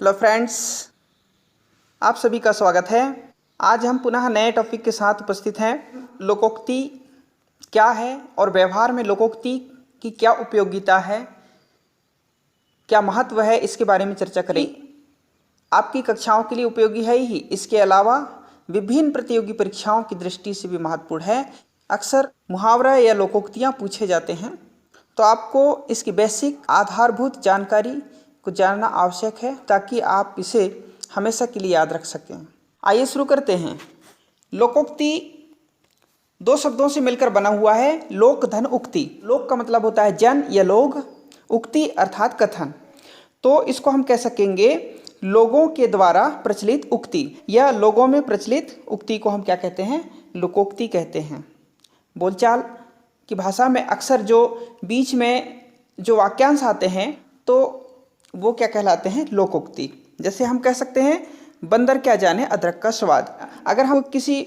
Hello friends, आप सभी का स्वागत है। आज हम पुनः नए टॉपिक के साथ उपस्थित हैं। लोकोक्ति क्या है और व्यवहार में लोकोक्ति की क्या उपयोगिता है, क्या महत्व है, इसके बारे में चर्चा करें। आपकी कक्षाओं के लिए उपयोगी है ही, इसके अलावा विभिन्न प्रतियोगी परीक्षाओं की दृष्टि से भी महत्वपूर्ण है। अक्सर मुहावरा या लोकोक्तियाँ पूछे जाते हैं, तो आपको इसकी बेसिक आधारभूत जानकारी को जानना आवश्यक है ताकि आप इसे हमेशा के लिए याद रख सकें। आइए शुरू करते हैं। लोकोक्ति दो शब्दों से मिलकर बना हुआ है, लोक धन उक्ति। लोक का मतलब होता है जन या लोग, उक्ति अर्थात कथन। तो इसको हम कह सकेंगे लोगों के द्वारा प्रचलित उक्ति, या लोगों में प्रचलित उक्ति को हम क्या कहते हैं? लोकोक्ति कहते हैं। बोलचाल की भाषा में अक्सर जो बीच में जो वाक्यांश आते हैं तो वो क्या कहलाते हैं? लोकोक्ति। जैसे हम कह सकते हैं बंदर क्या जाने अदरक का स्वाद। अगर हम किसी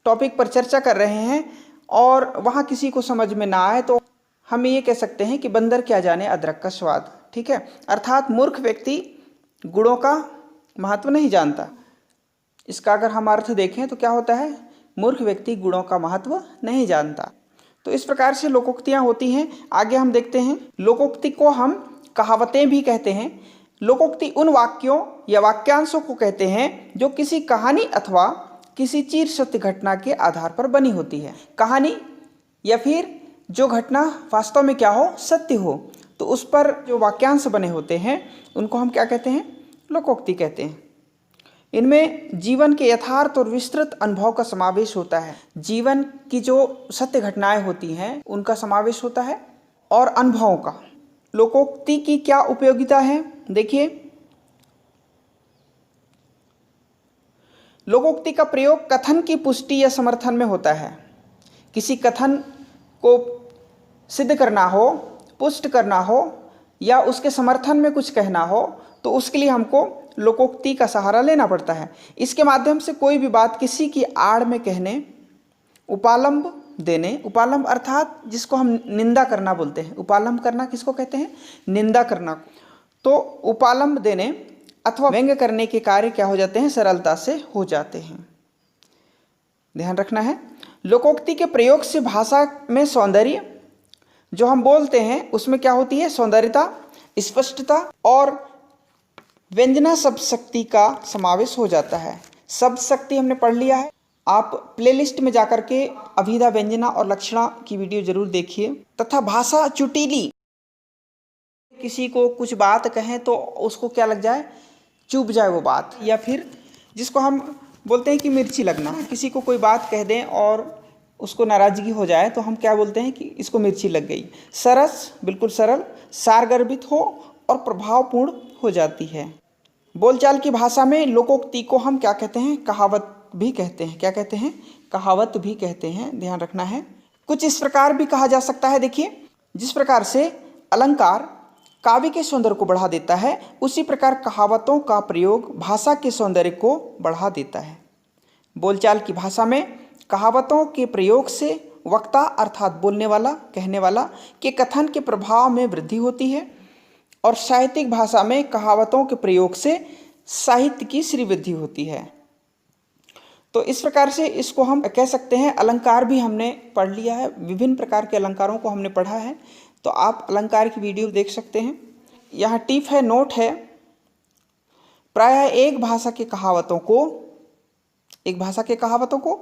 टॉपिक पर चर्चा कर रहे हैं और वहाँ किसी को समझ में ना आए तो हम ये कह सकते हैं कि बंदर क्या जाने अदरक का स्वाद। ठीक है, अर्थात मूर्ख व्यक्ति गुणों का महत्व नहीं जानता। इसका अगर हम अर्थ देखें तो क्या होता है? मूर्ख व्यक्ति गुणों का महत्व नहीं जानता। तो इस प्रकार से लोकोक्तियाँ होती हैं। आगे हम देखते हैं, लोकोक्ति को हम कहावतें भी कहते हैं। लोकोक्ति उन वाक्यों या वाक्यांशों को कहते हैं जो किसी कहानी अथवा किसी चीर सत्य घटना के आधार पर बनी होती है। कहानी या फिर जो घटना वास्तव में क्या हो? सत्य हो, तो उस पर जो वाक्यांश बने होते हैं उनको हम क्या कहते हैं? लोकोक्ति कहते हैं। इनमें जीवन के यथार्थ और विस्तृत अनुभव का समावेश होता है। जीवन की जो सत्य घटनाएं होती हैं उनका समावेश होता है और अनुभवों का। लोकोक्ति की क्या उपयोगिता है? देखिए, लोकोक्ति का प्रयोग कथन की पुष्टि या समर्थन में होता है। किसी कथन को सिद्ध करना हो, पुष्ट करना हो या उसके समर्थन में कुछ कहना हो तो उसके लिए हमको लोकोक्ति का सहारा लेना पड़ता है। इसके माध्यम से कोई भी बात किसी की आड़ में कहने, उपालंब देने, उपालंब अर्थात जिसको हम निंदा करना बोलते हैं। उपालंब करना किसको कहते हैं? निंदा करना। तो उपालंब देने अथवा व्यंग्य करने के कार्य क्या हो जाते हैं? सरलता से हो जाते हैं। ध्यान रखना है, लोकोक्ति के प्रयोग से भाषा में सौंदर्य, जो हम बोलते हैं उसमें क्या होती है? सौंदर्यता, स्पष्टता और व्यंजना शब्द शक्ति का समावेश हो जाता है। शब्द शक्ति हमने पढ़ लिया है। आप प्लेलिस्ट में जाकर के अभिधा, व्यंजना और लक्षणा की वीडियो जरूर देखिए। तथा भाषा चुटीली, किसी को कुछ बात कहें तो उसको क्या लग जाए? चुभ जाए वो बात। या फिर जिसको हम बोलते हैं कि मिर्ची लगना, किसी को कोई बात कह दें और उसको नाराजगी हो जाए तो हम क्या बोलते हैं कि इसको मिर्ची लग गई। सरस, बिल्कुल सरल, सारगर्भित हो और प्रभावपूर्ण हो जाती है। बोलचाल की भाषा में लोकोक्ति को हम क्या कहते हैं? कहावत भी कहते हैं। क्या कहते हैं? कहावत भी कहते हैं। ध्यान रखना है। कुछ इस प्रकार भी कहा जा सकता है, देखिए, जिस प्रकार से अलंकार काव्य के सौंदर्य को बढ़ा देता है, उसी प्रकार कहावतों का प्रयोग भाषा के सौंदर्य को बढ़ा देता है। बोलचाल की भाषा में कहावतों के प्रयोग से वक्ता अर्थात बोलने वाला, कहने वाला के कथन के प्रभाव में वृद्धि होती है और साहित्यिक भाषा में कहावतों के प्रयोग से साहित्य की श्रीवृद्धि होती है। तो इस प्रकार से इसको हम कह सकते हैं। अलंकार भी हमने पढ़ लिया है, विभिन्न प्रकार के अलंकारों को हमने पढ़ा है, तो आप अलंकार की वीडियो देख सकते हैं। यहाँ टिप है, नोट है, प्रायः एक भाषा के कहावतों को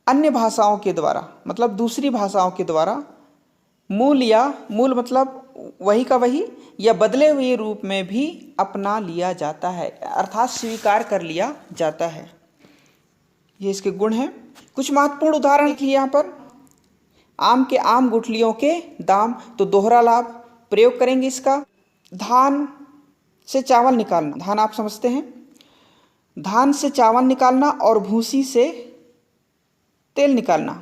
अन्य भाषाओं के द्वारा, मतलब दूसरी भाषाओं के द्वारा मूल मतलब वही का वही या बदले हुए रूप में भी अपना लिया जाता है, अर्थात स्वीकार कर लिया जाता है। ये इसके गुण हैं। कुछ महत्वपूर्ण उदाहरण लिखिए यहाँ पर। आम के आम गुठलियों के दाम, तो दोहरा लाभ प्रयोग करेंगे इसका। धान से चावल निकालना, धान आप समझते हैं, धान से चावल निकालना और भूसी से तेल निकालना,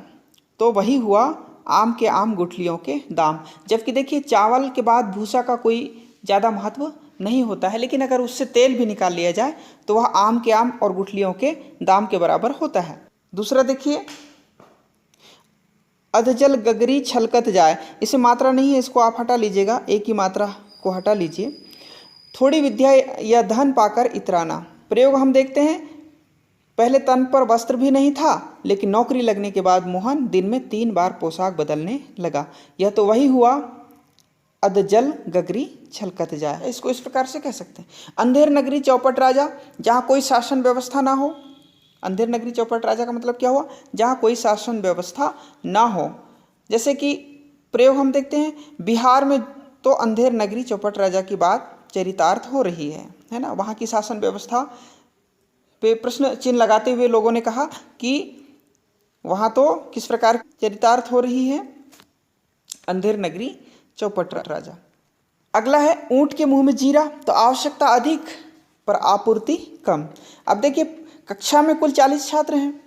तो वही हुआ आम के आम गुठलियों के दाम। जबकि देखिए, चावल के बाद भूसा का कोई ज़्यादा महत्व नहीं होता है, लेकिन अगर उससे तेल भी निकाल लिया जाए तो वह आम के आम और गुठलियों के दाम के बराबर होता है। दूसरा देखिए, अधजल गगरी छलकत जाए, इसे मात्रा नहीं है, इसको आप हटा लीजिएगा, एक ही मात्रा को हटा लीजिए। थोड़ी विद्या या धन पाकर इतराना। प्रयोग हम देखते हैं, पहले तन पर वस्त्र भी नहीं था, लेकिन नौकरी लगने के बाद मोहन दिन में 3 बार पोशाक बदलने लगा। यह तो वही हुआ, अधजल गगरी छलकत जाए। इसको इस प्रकार से कह सकते हैं, अंधेर नगरी चौपट राजा, जहाँ कोई शासन व्यवस्था ना हो। अंधेर नगरी चौपट राजा का मतलब क्या हुआ, जहाँ कोई शासन व्यवस्था ना हो। जैसे कि प्रयोग हम देखते हैं, बिहार में तो अंधेर नगरी चौपट राजा की बात चरितार्थ हो रही है ना। वहाँ की शासन व्यवस्था पे प्रश्न चिन्ह लगाते हुए लोगों ने कहा कि वहाँ तो किस प्रकार चरितार्थ हो रही है, अंधेर नगरी चौपट राजा। अगला है ऊंट के मुंह में जीरा, तो आवश्यकता अधिक पर आपूर्ति कम। अब देखिए, कक्षा में कुल 40 छात्र हैं,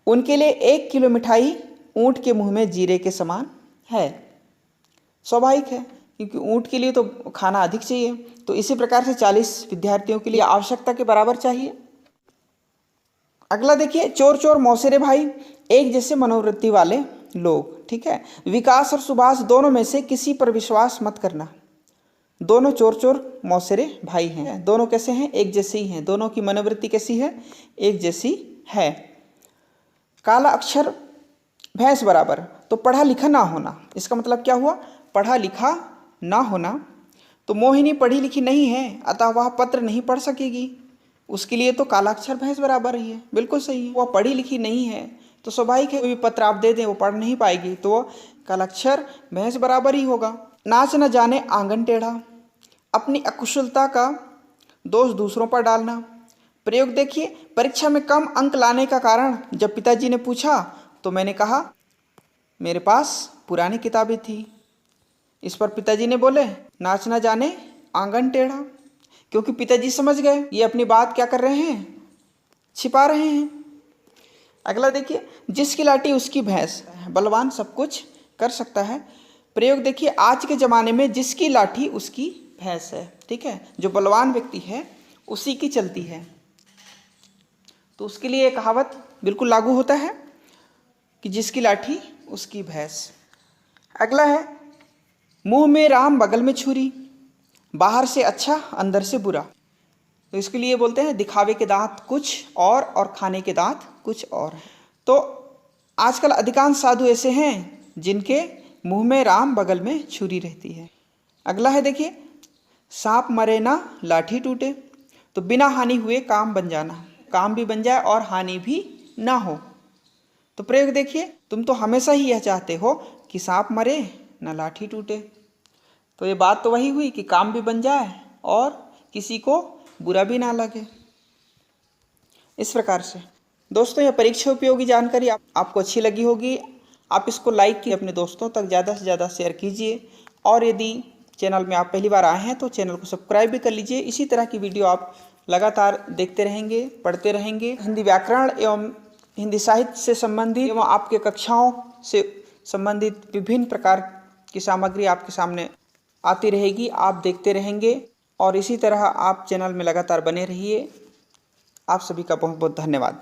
उनके लिए 1 किलो मिठाई ऊंट के मुंह में जीरे के समान है। स्वाभाविक है, क्योंकि ऊंट के लिए तो खाना अधिक चाहिए, तो इसी प्रकार से 40 विद्यार्थियों के लिए आवश्यकता के बराबर चाहिए। अगला देखिए, चोर चोर मौसेरे भाई, एक जैसे मनोवृत्ति वाले लोग। ठीक है, विकास और सुभाष दोनों में से किसी पर विश्वास मत करना। दोनों चोर चोर मौसेरे भाई हैं, दोनों कैसे हैं, एक जैसे ही हैं, दोनों की मनोवृत्ति कैसी है, एक जैसी है। काला अक्षर भैंस बराबर, तो पढ़ा लिखा ना होना, इसका मतलब क्या हुआ, पढ़ा लिखा ना होना। तो मोहिनी पढ़ी लिखी नहीं है, अतः वह पत्र नहीं पढ़ सकेगी, उसके लिए तो काला अक्षर भैंस बराबर ही है। बिल्कुल सही है, वह पढ़ी लिखी नहीं है, तो स्वाभाविक है कोई भी पत्र आप दे दें वो पढ़ नहीं पाएगी, तो वह काला अक्षर भैंस बराबर ही होगा। नाच न जाने आंगन टेढ़ा, अपनी अकुशलता का दोष दूसरों पर डालना। प्रयोग देखिए, परीक्षा में कम अंक लाने का कारण जब पिताजी ने पूछा तो मैंने कहा मेरे पास पुरानी किताबें थी। इस पर पिताजी ने बोले नाच ना जाने आंगन टेढ़ा, क्योंकि पिताजी समझ गए ये अपनी बात क्या कर रहे हैं, छिपा रहे हैं। अगला देखिए, जिसकी लाठी उसकी भैंस, बलवान सब कुछ कर सकता है। प्रयोग देखिए, आज के ज़माने में जिसकी लाठी उसकी भैंस है। ठीक है, जो बलवान व्यक्ति है उसी की चलती है, तो उसके लिए ये कहावत बिल्कुल लागू होता है कि जिसकी लाठी उसकी भैंस। अगला है, मुंह में राम बगल में छुरी, बाहर से अच्छा अंदर से बुरा। तो इसके लिए बोलते हैं दिखावे के दांत कुछ और खाने के दांत कुछ और। तो आजकल अधिकांश साधु ऐसे हैं जिनके मुंह में राम बगल में छुरी रहती है। अगला है देखिए, सांप मरे ना लाठी टूटे, तो बिना हानि हुए काम बन जाना, काम भी बन जाए और हानि भी ना हो। तो प्रयोग देखिए, तुम तो हमेशा ही यह चाहते हो कि सांप मरे ना लाठी टूटे, तो ये बात तो वही हुई कि काम भी बन जाए और किसी को बुरा भी ना लगे। इस प्रकार से दोस्तों, यह परीक्षा उपयोगी जानकारी आपको अच्छी लगी होगी। आप इसको लाइक कीजिए, अपने दोस्तों तक ज़्यादा से ज़्यादा शेयर कीजिए, और यदि चैनल में आप पहली बार आए हैं तो चैनल को सब्सक्राइब भी कर लीजिए। इसी तरह की वीडियो आप लगातार देखते रहेंगे, पढ़ते रहेंगे। हिंदी व्याकरण एवं हिंदी साहित्य से संबंधित एवं आपके कक्षाओं से संबंधित विभिन्न प्रकार की सामग्री आपके सामने आती रहेगी, आप देखते रहेंगे, और इसी तरह आप चैनल में लगातार बने रहिए। आप सभी का बहुत बहुत धन्यवाद।